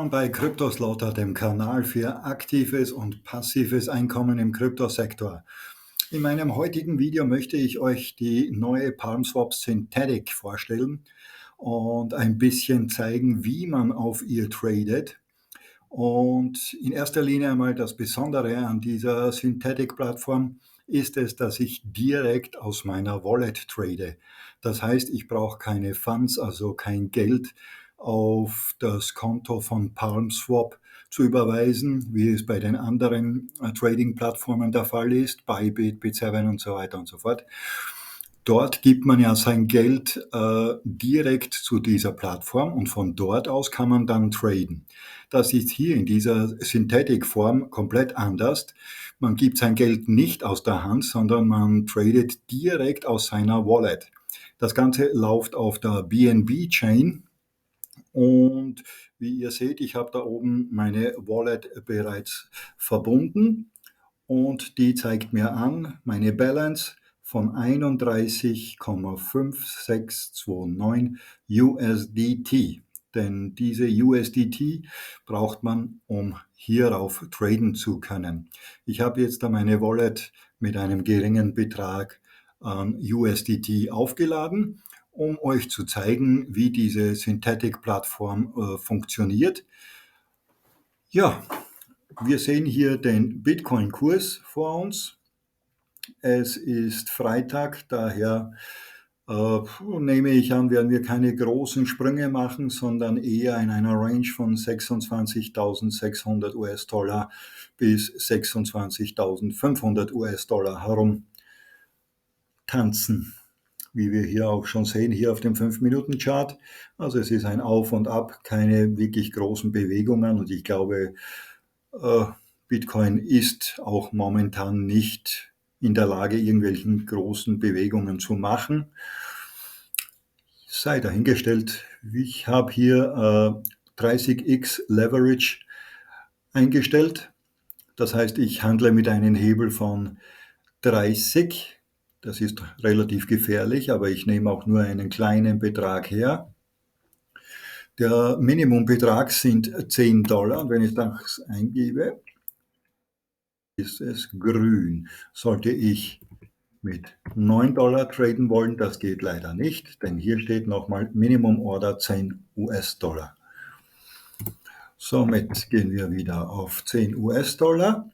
Willkommen bei CryptoSlotter, dem Kanal für aktives und passives Einkommen im Kryptosektor. In meinem heutigen Video möchte ich euch die neue PalmSwap Synthetic vorstellen und ein bisschen zeigen, wie man auf ihr tradet. Und in erster Linie einmal das Besondere an dieser Synthetic-Plattform ist es, dass ich direkt aus meiner Wallet trade. Das heißt, ich brauche keine Funds, also kein Geld auf das Konto von PalmSwap zu überweisen, wie es bei den anderen Trading-Plattformen der Fall ist, Bybit, Bit7 und so weiter und so fort. Dort gibt man ja sein Geld direkt zu dieser Plattform und von dort aus kann man dann traden. Das ist hier in dieser Synthetic-Form komplett anders. Man gibt sein Geld nicht aus der Hand, sondern man tradet direkt aus seiner Wallet. Das Ganze läuft auf der BNB-Chain und wie ihr seht, ich habe da oben meine Wallet bereits verbunden und die zeigt mir an meine Balance von 31,5629 USDT. Denn diese USDT braucht man, um hierauf traden zu können. Ich habe jetzt da meine Wallet mit einem geringen Betrag an USDT aufgeladen, um euch zu zeigen, wie diese Synthetic-Plattform funktioniert. Ja, wir sehen hier den Bitcoin-Kurs vor uns. Es ist Freitag, daher nehme ich an, werden wir keine großen Sprünge machen, sondern eher in einer Range von 26.600 US-Dollar bis 26.500 US-Dollar herum tanzen, wie wir hier auch schon sehen, hier auf dem 5-Minuten-Chart. Also es ist ein Auf und Ab, keine wirklich großen Bewegungen und ich glaube, Bitcoin ist auch momentan nicht in der Lage, irgendwelchen großen Bewegungen zu machen. Sei dahingestellt, ich habe hier 30x Leverage eingestellt. Das heißt, ich handle mit einem Hebel von 30. Das ist relativ gefährlich, aber ich nehme auch nur einen kleinen Betrag her. Der Minimumbetrag sind $10 und wenn ich das eingebe, ist es grün. Sollte ich mit $9 traden wollen, das geht leider nicht, denn hier steht nochmal Minimum Order 10 US-Dollar. Somit gehen wir wieder auf 10 US-Dollar.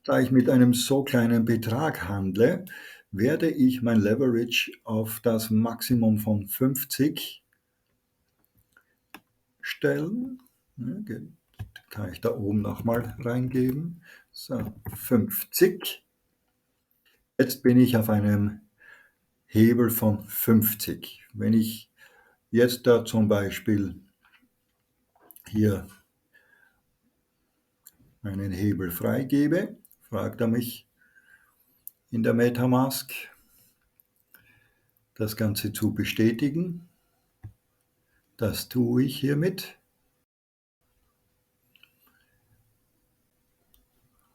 Da ich mit einem so kleinen Betrag handle, werde ich mein Leverage auf das Maximum von 50 stellen. Kann ich da oben nochmal reingeben. So, 50. Jetzt bin ich auf einem Hebel von 50. Wenn ich jetzt da zum Beispiel hier einen Hebel freigebe, fragt er mich in der MetaMask, das Ganze zu bestätigen. Das tue ich hiermit.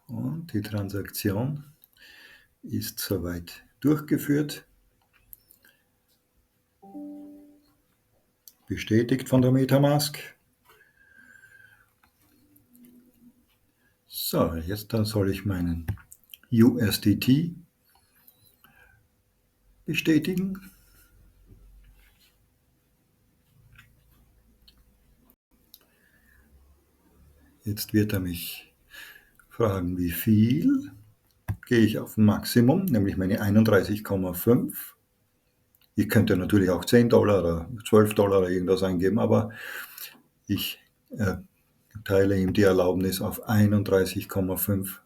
Und die Transaktion ist soweit durchgeführt. Bestätigt von der MetaMask. So, jetzt dann soll ich meinen USDT bestätigen. Jetzt wird er mich fragen, wie viel. Gehe ich auf Maximum, nämlich meine 31,5. Ich könnte natürlich auch $10 oder $12 oder irgendwas eingeben, aber ich teile ihm die Erlaubnis, auf 31,5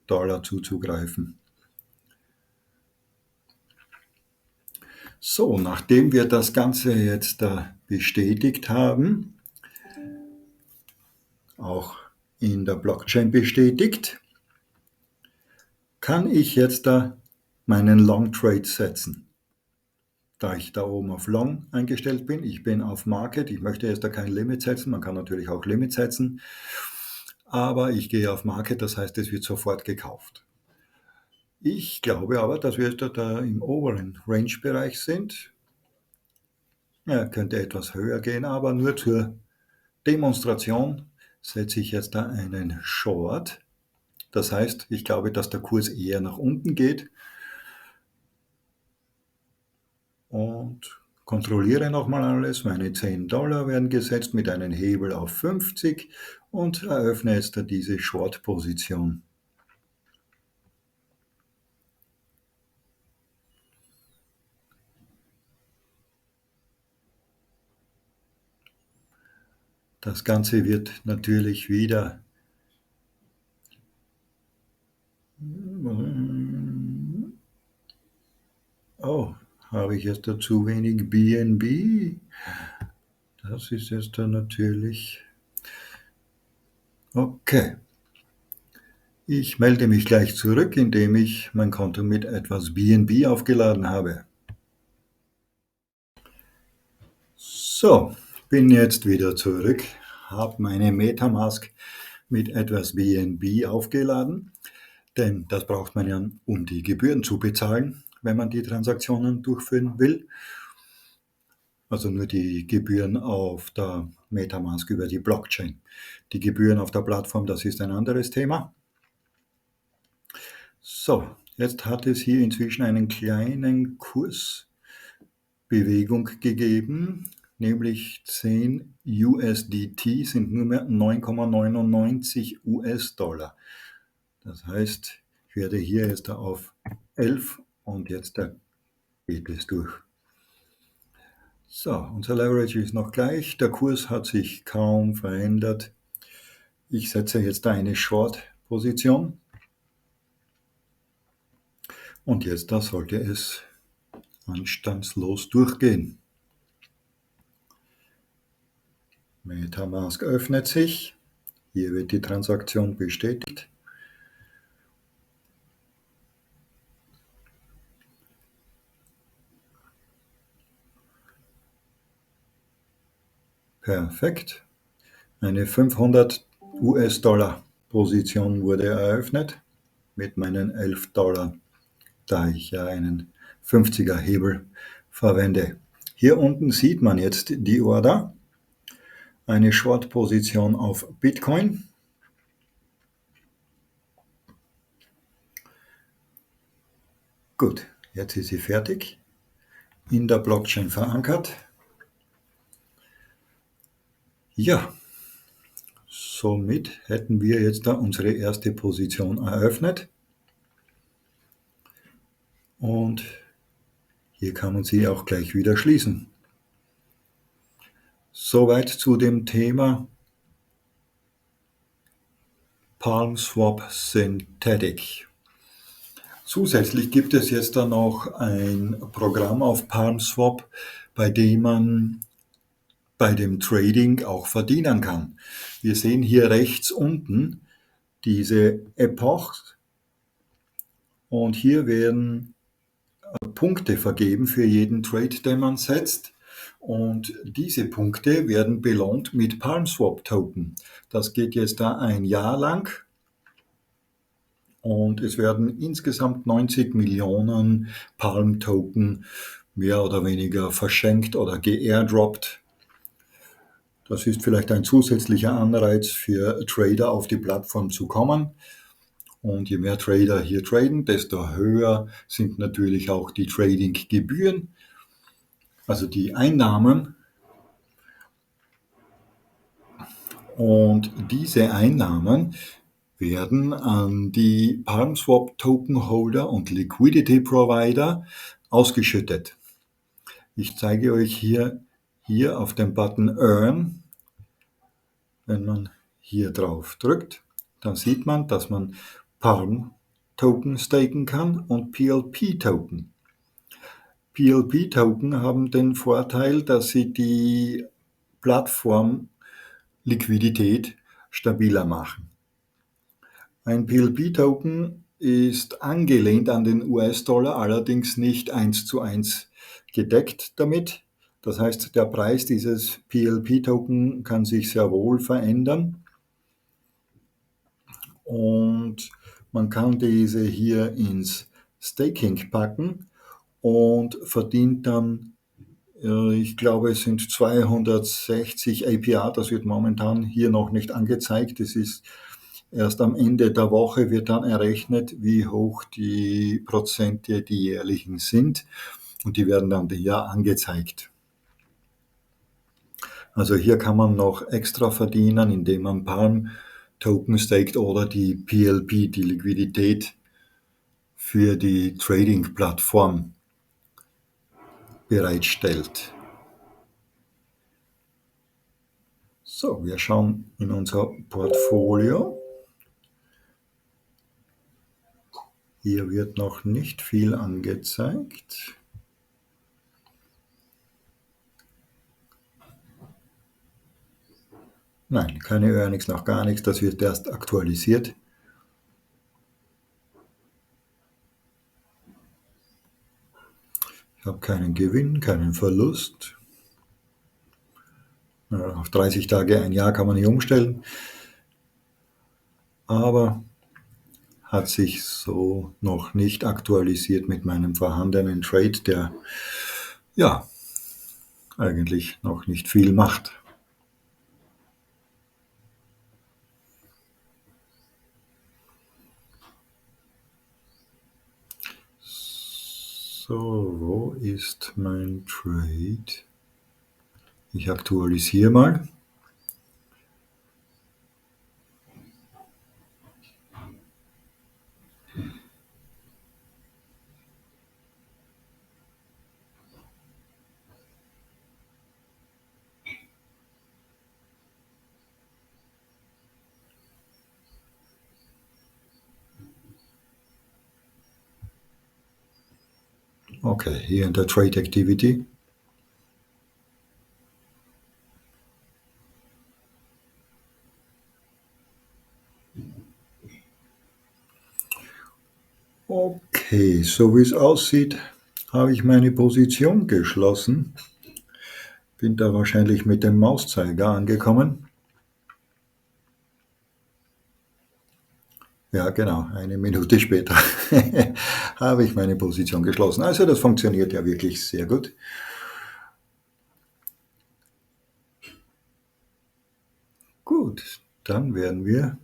Dollar zuzugreifen. So, nachdem wir das Ganze jetzt bestätigt haben, auch in der Blockchain bestätigt, kann ich jetzt meinen Long Trade setzen. Da ich da oben auf Long eingestellt bin, ich bin auf Market, ich möchte jetzt da kein Limit setzen, man kann natürlich auch Limit setzen, aber ich gehe auf Market, das heißt, es wird sofort gekauft. Ich glaube aber, dass wir da im oberen Range-Bereich sind. Ja, könnte etwas höher gehen, aber nur zur Demonstration setze ich jetzt da einen Short. Das heißt, ich glaube, dass der Kurs eher nach unten geht und kontrolliere nochmal alles. Meine $10 werden gesetzt mit einem Hebel auf 50 und eröffne jetzt da diese Short-Position. Das Ganze wird natürlich wieder oh, habe ich jetzt da zu wenig BNB? Das ist jetzt dann natürlich okay. Ich melde mich gleich zurück, indem ich mein Konto mit etwas BNB aufgeladen habe. So, bin jetzt wieder zurück, habe meine Metamask mit etwas BNB aufgeladen, denn das braucht man ja, um die Gebühren zu bezahlen, wenn man die Transaktionen durchführen will. Also nur die Gebühren auf der Metamask über die Blockchain. Die Gebühren auf der Plattform, das ist ein anderes Thema. So, jetzt hat es hier inzwischen einen kleinen Kursbewegung gegeben, nämlich 10 USDT sind nur mehr 9,99 US-Dollar. Das heißt, ich werde hier jetzt auf 11 und jetzt geht es durch. So, unser Leverage ist noch gleich, der Kurs hat sich kaum verändert. Ich setze jetzt eine Short-Position und jetzt da sollte es anstandslos durchgehen. Metamask öffnet sich, hier wird die Transaktion bestätigt. Perfekt. Eine 500 US-Dollar Position wurde eröffnet mit meinen 11 Dollar, da ich ja einen 50er Hebel verwende. Hier unten sieht man jetzt die Order, eine Short-Position auf Bitcoin. Gut, jetzt ist sie fertig, in der Blockchain verankert. Ja, somit hätten wir jetzt da unsere erste Position eröffnet. Und hier kann man sie auch gleich wieder schließen. Soweit zu dem Thema PalmSwap Synthetic. Zusätzlich gibt es jetzt dann noch ein Programm auf PalmSwap, bei dem man bei dem Trading auch verdienen kann. Wir sehen hier rechts unten diese Epoch und hier werden Punkte vergeben für jeden Trade, den man setzt. Und diese Punkte werden belohnt mit PalmSwap-Token. Das geht jetzt da ein Jahr lang. Und es werden insgesamt 90 Millionen Palm-Token mehr oder weniger verschenkt oder geairdroppt. Das ist vielleicht ein zusätzlicher Anreiz für Trader, auf die Plattform zu kommen. Und je mehr Trader hier traden, desto höher sind natürlich auch die Trading-Gebühren, also die Einnahmen. Und diese Einnahmen werden an die PalmSwap Token Holder und Liquidity Provider ausgeschüttet. Ich zeige euch hier auf dem Button Earn. Wenn man hier drauf drückt, dann sieht man, dass man Palm Token staken kann und PLP Token. PLP Token haben den Vorteil, dass sie die Plattform Liquidität stabiler machen. Ein PLP-Token ist angelehnt an den US-Dollar, allerdings nicht 1:1 gedeckt damit. Das heißt, der Preis dieses PLP-Token kann sich sehr wohl verändern. Und man kann diese hier ins Staking packen und verdient dann Ich glaube, es sind 260 APR. Das wird momentan hier noch nicht angezeigt. Es ist erst am Ende der Woche wird dann errechnet, wie hoch die Prozente, die jährlichen sind. Und die werden dann hier angezeigt. Also hier kann man noch extra verdienen, indem man Palm Token staked oder die PLP, die Liquidität für die Trading-Plattform bereitstellt. So, wir schauen in unser Portfolio. Hier wird noch nicht viel angezeigt. Nein, keine Earnings, noch gar nichts. Das wird erst aktualisiert. Ich habe keinen Gewinn, keinen Verlust. Auf 30 Tage, ein Jahr kann man nicht umstellen. Aber hat sich so noch nicht aktualisiert mit meinem vorhandenen Trade, der ja eigentlich noch nicht viel macht. So, wo ist mein Trade? Ich aktualisiere mal. Okay, hier in der Trade Activity. Okay, so wie es aussieht, habe ich meine Position geschlossen. Bin da wahrscheinlich mit dem Mauszeiger angekommen. Ja, genau, eine Minute später habe ich meine Position geschlossen. Also das funktioniert ja wirklich sehr gut. Gut, dann werden wir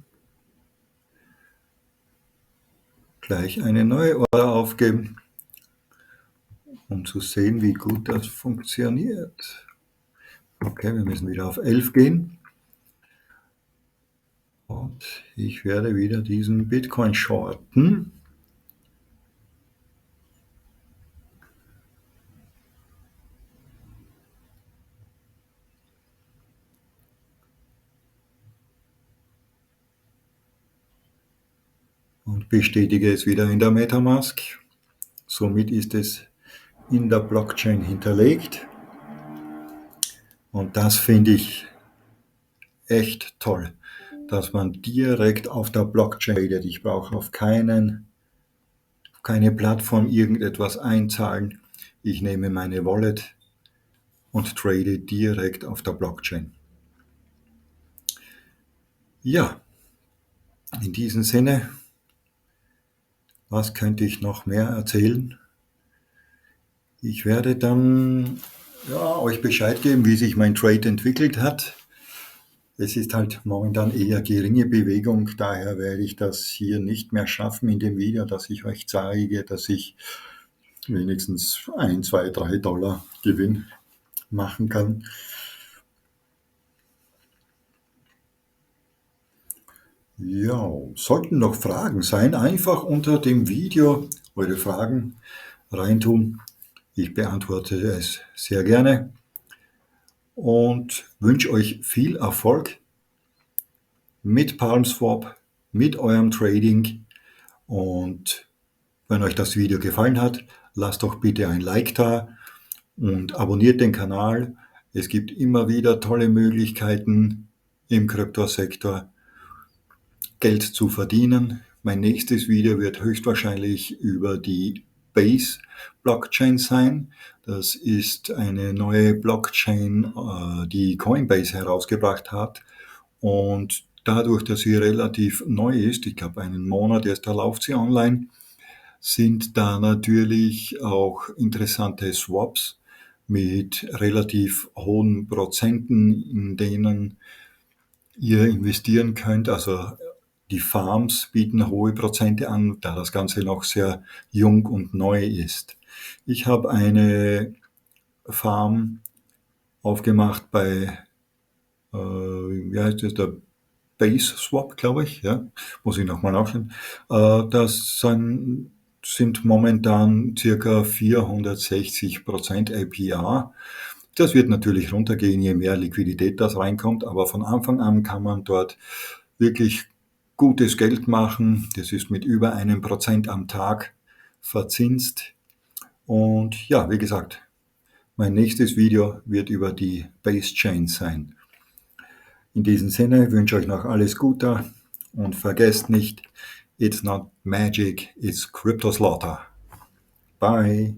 gleich eine neue Order aufgeben, um zu sehen, wie gut das funktioniert. Okay, wir müssen wieder auf 11 gehen. Und ich werde wieder diesen Bitcoin shorten. Und bestätige es wieder in der Metamask. Somit ist es in der Blockchain hinterlegt. Und das finde ich echt toll, dass man direkt auf der Blockchain tradet. Ich brauche auf keine Plattform irgendetwas einzahlen. Ich nehme meine Wallet und trade direkt auf der Blockchain. Ja, in diesem Sinne, was könnte ich noch mehr erzählen? Ich werde dann euch Bescheid geben, wie sich mein Trade entwickelt hat. Es ist halt momentan eher geringe Bewegung, daher werde ich das hier nicht mehr schaffen in dem Video, dass ich euch zeige, dass ich wenigstens 1, 2, 3 Dollar Gewinn machen kann. Ja, sollten noch Fragen sein, einfach unter dem Video eure Fragen reintun. Ich beantworte es sehr gerne und wünsche euch viel Erfolg mit PalmSwap, mit eurem Trading. Und wenn euch das Video gefallen hat, lasst doch bitte ein Like da und abonniert den Kanal. Es gibt immer wieder tolle Möglichkeiten im Kryptosektor Geld zu verdienen. Mein nächstes Video wird höchstwahrscheinlich über die Base Blockchain sein. Das ist eine neue Blockchain, die Coinbase herausgebracht hat. Und dadurch, dass sie relativ neu ist, ich glaube einen Monat erst läuft sie online, sind da natürlich auch interessante Swaps mit relativ hohen Prozenten, in denen ihr investieren könnt. Also die Farms bieten hohe Prozente an, da das Ganze noch sehr jung und neu ist. Ich habe eine Farm aufgemacht bei, wie heißt es, der Base Swap, glaube ich, ja, muss ich nochmal nachschauen. Das sind momentan circa 460% APR. Das wird natürlich runtergehen, je mehr Liquidität das reinkommt, aber von Anfang an kann man dort wirklich gutes Geld machen. Das ist mit über 1% am Tag verzinst. Und ja, wie gesagt, mein nächstes Video wird über die Base Chain sein. In diesem Sinne wünsche ich euch noch alles Gute und vergesst nicht, it's not magic, it's Crypto Slaughter. Bye.